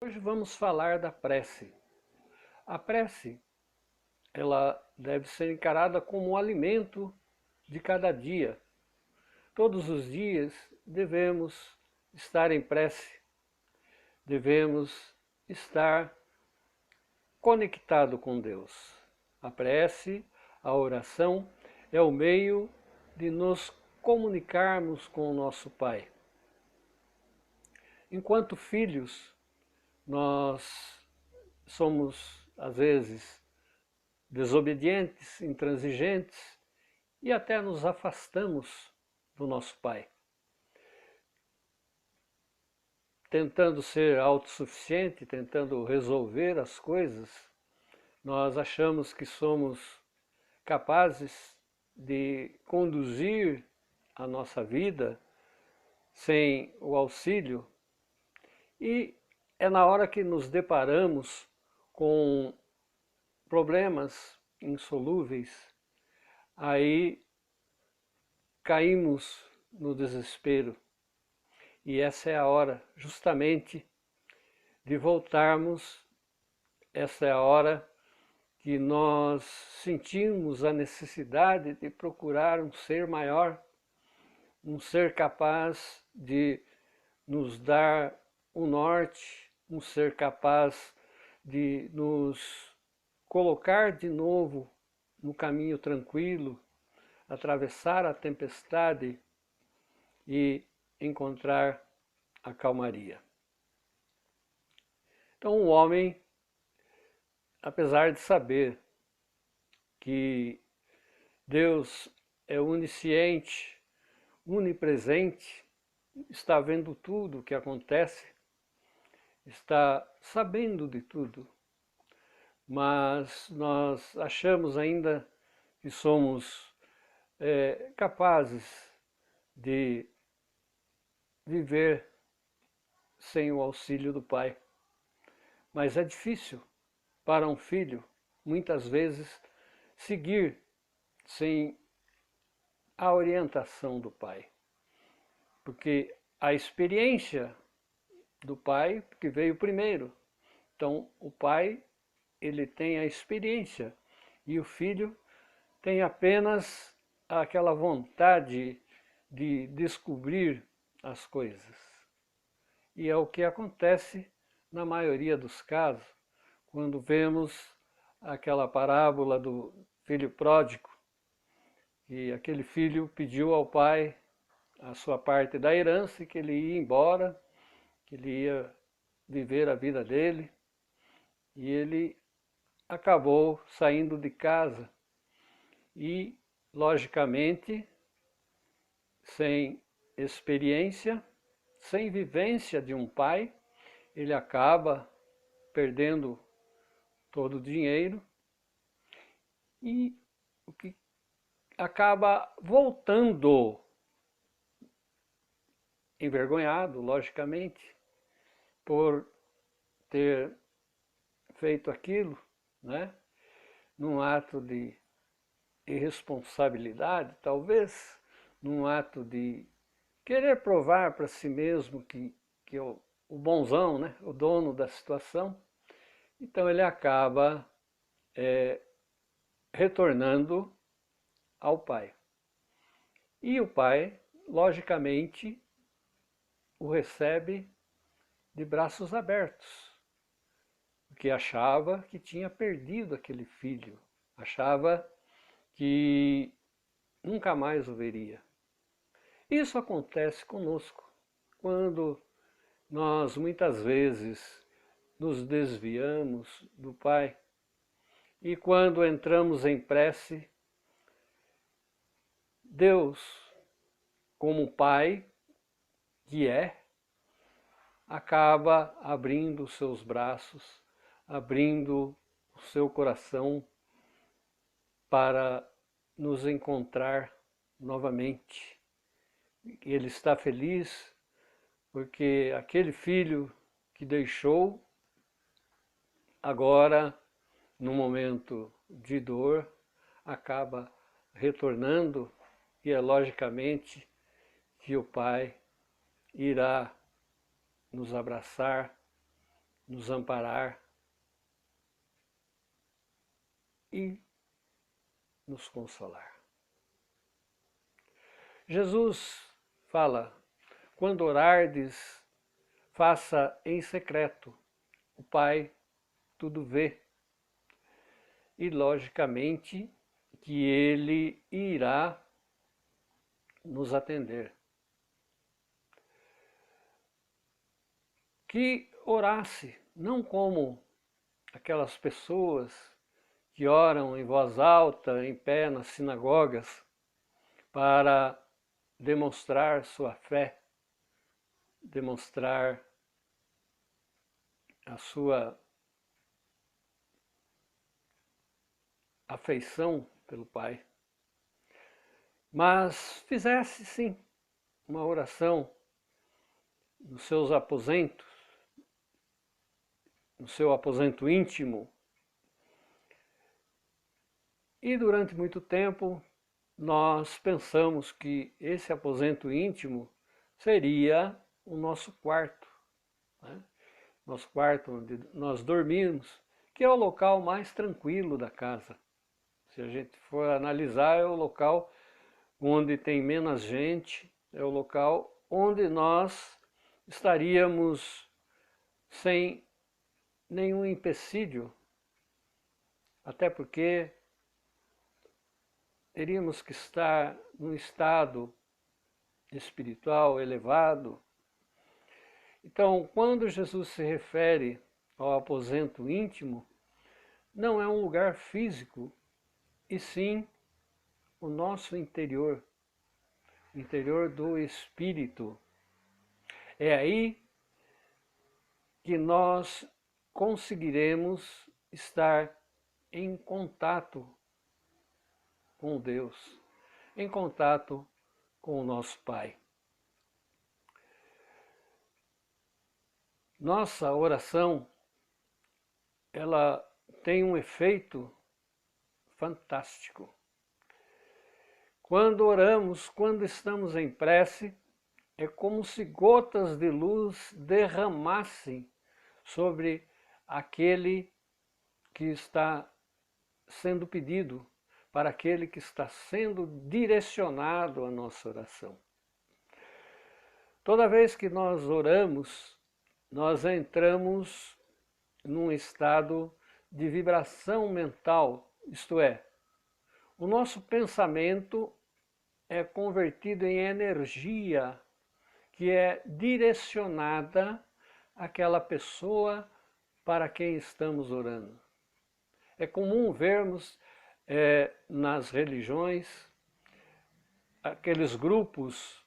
Hoje vamos falar da prece. A prece, ela deve ser encarada como um alimento de cada dia. Todos os dias devemos estar em prece, devemos estar conectado com Deus. A prece, a oração, é o meio de nos comunicarmos com o nosso Pai. Enquanto filhos, nós somos, às vezes, desobedientes, intransigentes e até nos afastamos do nosso Pai. Tentando ser autossuficiente, tentando resolver as coisas, nós achamos que somos capazes de conduzir a nossa vida sem o auxílio, e é na hora que nos deparamos com problemas insolúveis, aí caímos no desespero. E essa é a hora, justamente, de voltarmos. Essa é a hora que nós sentimos a necessidade de procurar um ser maior, um ser capaz de nos dar o norte, um ser capaz de nos colocar de novo no caminho tranquilo, atravessar a tempestade e encontrar a calmaria. Então o homem, apesar de saber que Deus é onisciente, onipresente, está vendo tudo o que acontece, está sabendo de tudo, mas nós achamos ainda que somos capazes de viver sem o auxílio do Pai. Mas é difícil para um filho, muitas vezes, seguir sem a orientação do Pai. Porque a experiência do Pai, que veio primeiro. Então, o Pai, ele tem a experiência e o filho tem apenas aquela vontade de descobrir as coisas. E é o que acontece na maioria dos casos, quando vemos aquela parábola do filho pródigo, e aquele filho pediu ao pai a sua parte da herança e que ele ia embora, que ele ia viver a vida dele, e ele acabou saindo de casa e, logicamente, sem experiência, sem vivência de um pai, ele acaba perdendo todo o dinheiro e o que acaba voltando envergonhado, logicamente, por ter feito aquilo, né, num ato de irresponsabilidade, talvez, num ato de querer provar para si mesmo que é o bonzão, né, o dono da situação. Então ele acaba retornando ao pai. E o pai, logicamente, o recebe de braços abertos, porque achava que tinha perdido aquele filho, achava que nunca mais o veria. Isso acontece conosco quando nós muitas vezes nos desviamos do Pai e quando entramos em prece, Deus, como Pai que é, acaba abrindo os seus braços, abrindo o seu coração para nos encontrar novamente. Ele está feliz porque aquele filho que deixou, agora, no momento de dor, acaba retornando, e é logicamente que o Pai irá nos abraçar nos amparar e nos consolar. Jesus fala: quando orardes, faça em secreto, o Pai tudo vê. E logicamente que Ele irá nos atender. Que orasse, não como aquelas pessoas que oram em voz alta, em pé nas sinagogas, para demonstrar sua fé, demonstrar a sua afeição pelo Pai, mas fizesse sim uma oração nos seus aposentos, no seu aposento íntimo. E durante muito tempo nós pensamos que esse aposento íntimo seria o nosso quarto, né? Nosso quarto onde nós dormimos, que é o local mais tranquilo da casa. Se a gente for analisar, é o local onde tem menos gente, é o local onde nós estaríamos sem nenhum empecilho, até porque teríamos que estar num estado espiritual elevado. Então, quando Jesus se refere ao aposento íntimo, não é um lugar físico, e sim o nosso interior, o interior do espírito. É aí que nós conseguiremos estar em contato com Deus, em contato com o nosso Pai. Nossa oração, ela tem um efeito fantástico. Quando oramos, quando estamos em prece, é como se gotas de luz derramassem sobre aquele que está sendo pedido, para aquele que está sendo direcionado à nossa oração. Toda vez que nós oramos, nós entramos num estado de vibração mental, isto é, o nosso pensamento é convertido em energia que é direcionada àquela pessoa para quem estamos orando. É comum vermos nas religiões aqueles grupos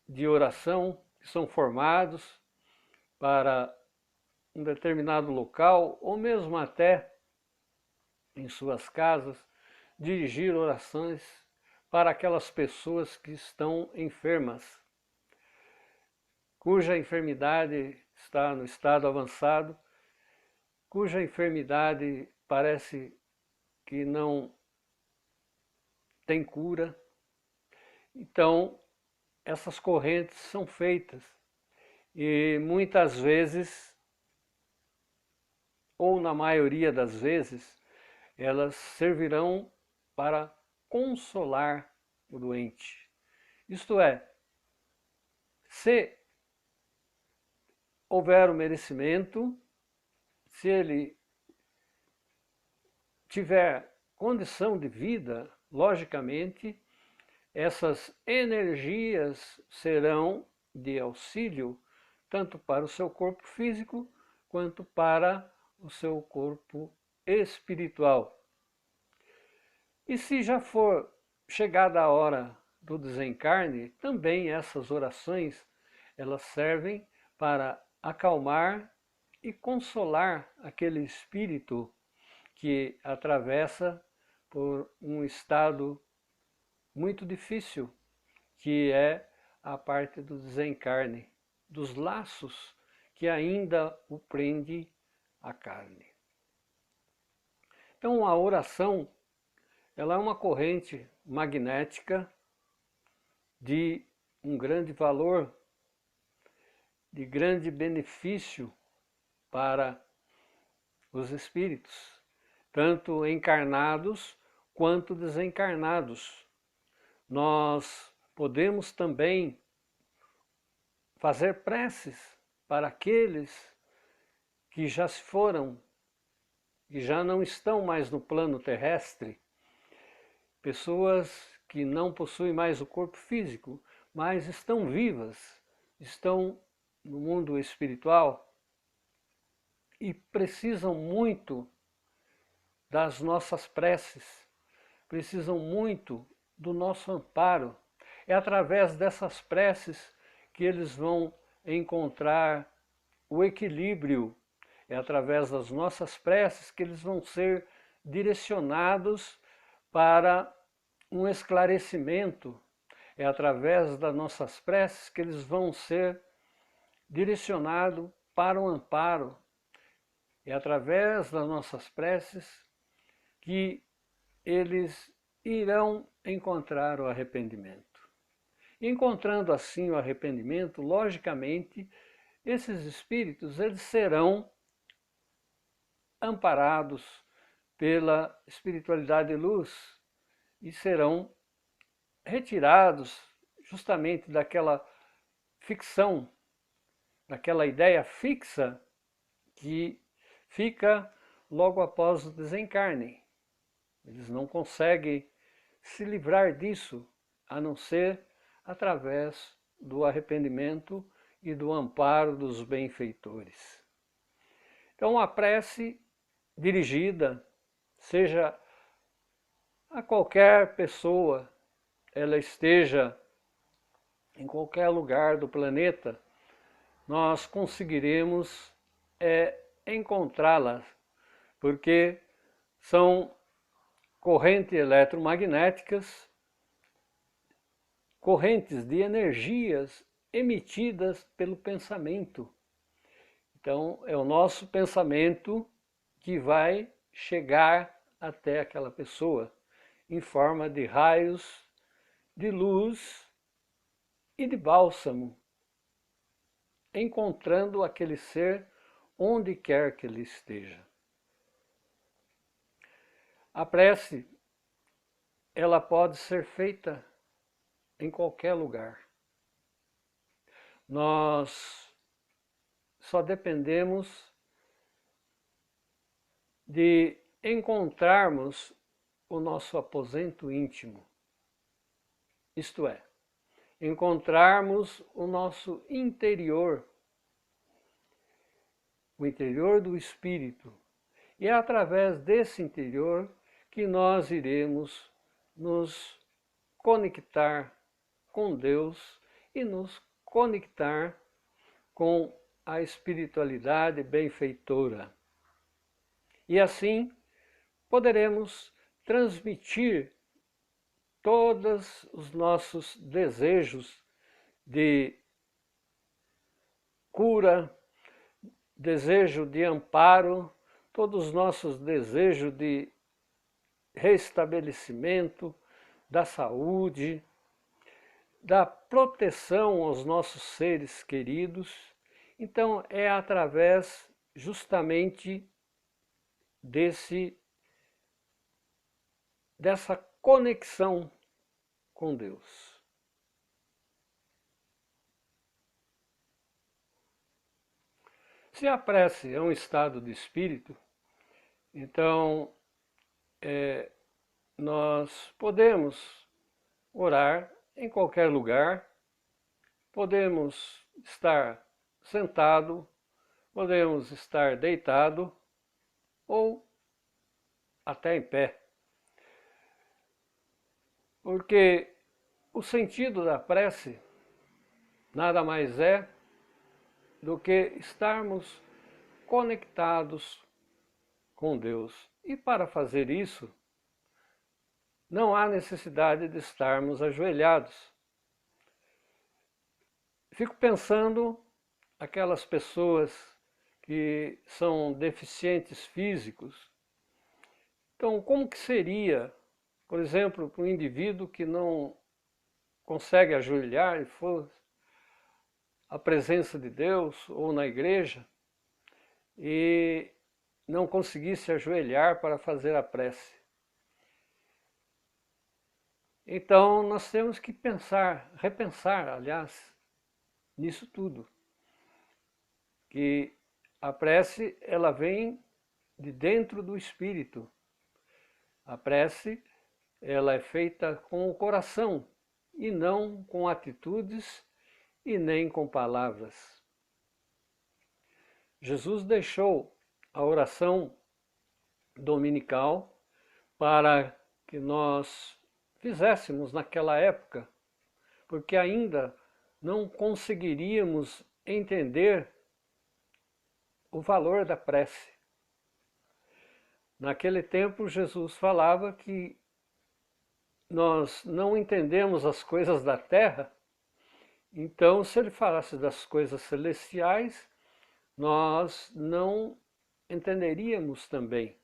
de oração que são formados para um determinado local, ou mesmo até em suas casas, dirigir orações para aquelas pessoas que estão enfermas, cuja enfermidade está no estado avançado, cuja enfermidade parece que não tem cura. Então, essas correntes são feitas e muitas vezes, ou na maioria das vezes, elas servirão para consolar o doente. Isto é, se houver o merecimento, se ele tiver condição de vida, logicamente, essas energias serão de auxílio tanto para o seu corpo físico quanto para o seu corpo espiritual. E se já for chegada a hora do desencarne, também essas orações, elas servem para acalmar e consolar aquele espírito que atravessa por um estado muito difícil, que é a parte do desencarne, dos laços que ainda o prende à carne. Então a oração, ela é uma corrente magnética de um grande valor, de grande benefício para os espíritos, tanto encarnados quanto desencarnados. Nós podemos também fazer preces para aqueles que já se foram, que já não estão mais no plano terrestre, pessoas que não possuem mais o corpo físico, mas estão vivas, estão no mundo espiritual e precisam muito das nossas preces, precisam muito do nosso amparo. É através dessas preces que eles vão encontrar o equilíbrio. É através das nossas preces que eles vão ser direcionados para um esclarecimento. É através das nossas preces que eles vão ser direcionados para o amparo. É através das nossas preces que eles irão encontrar o arrependimento. Encontrando assim o arrependimento, logicamente, esses espíritos eles serão amparados pela espiritualidade de luz e serão retirados justamente daquela ficção, daquela ideia fixa que fica logo após o desencarne. Eles não conseguem se livrar disso, a não ser através do arrependimento e do amparo dos benfeitores. Então a prece dirigida, seja a qualquer pessoa, ela esteja em qualquer lugar do planeta, nós conseguiremos encontrá-las, porque são correntes eletromagnéticas, correntes de energias emitidas pelo pensamento. Então, é o nosso pensamento que vai chegar até aquela pessoa em forma de raios de luz e de bálsamo, encontrando aquele ser onde quer que ele esteja. A prece, ela pode ser feita em qualquer lugar. Nós só dependemos de encontrarmos o nosso aposento íntimo, isto é, encontrarmos o nosso interior, o interior do espírito, e é através desse interior que nós iremos nos conectar com Deus e nos conectar com a espiritualidade benfeitora. E assim poderemos transmitir todos os nossos desejos de cura, desejo de amparo, todos os nossos desejos de restabelecimento da saúde, da proteção aos nossos seres queridos. Então é através justamente dessa conexão com Deus. Se a prece é um estado de espírito, então nós podemos orar em qualquer lugar, podemos estar sentado, podemos estar deitado ou até em pé. Porque o sentido da prece nada mais é do que estarmos conectados com Deus. E para fazer isso, não há necessidade de estarmos ajoelhados. Fico pensando aquelas pessoas que são deficientes físicos. Então, como que seria, por exemplo, para um indivíduo que não consegue ajoelhar e for à presença de Deus ou na igreja? e não conseguisse ajoelhar para fazer a prece. Então nós temos que repensar, aliás, nisso tudo, que a prece ela vem de dentro do espírito. A prece ela é feita com o coração e não com atitudes e nem com palavras. Jesus deixou a oração dominical para que nós fizéssemos naquela época, porque ainda não conseguiríamos entender o valor da prece. Naquele tempo, Jesus falava que nós não entendemos as coisas da terra, então, se ele falasse das coisas celestiais, nós não entenderíamos também.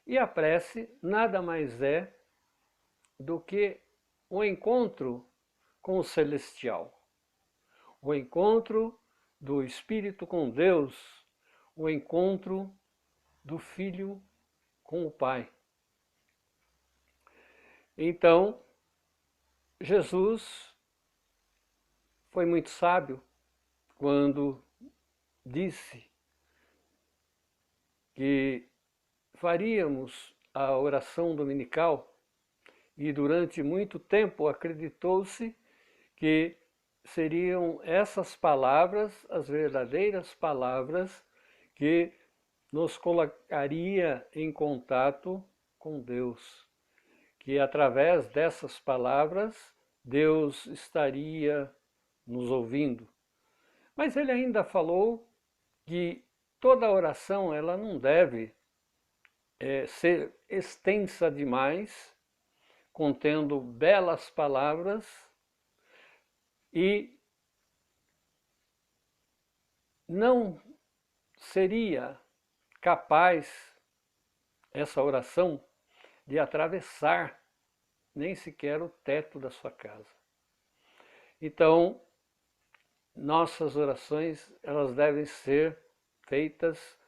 E a prece nada mais é do que o encontro com o celestial, o encontro do Espírito com Deus, o encontro do Filho com o Pai. Então, Jesus foi muito sábio quando disse que faríamos a oração dominical e durante muito tempo acreditou-se que seriam essas palavras, as verdadeiras palavras, que nos colocaria em contato com Deus, que através dessas palavras Deus estaria nos ouvindo. Mas ele ainda falou que toda oração ela não deve ser extensa demais, contendo belas palavras, e não seria capaz essa oração de atravessar nem sequer o teto da sua casa. Então, nossas orações elas devem ser feitas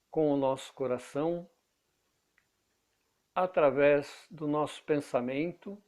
com o nosso coração, através do nosso pensamento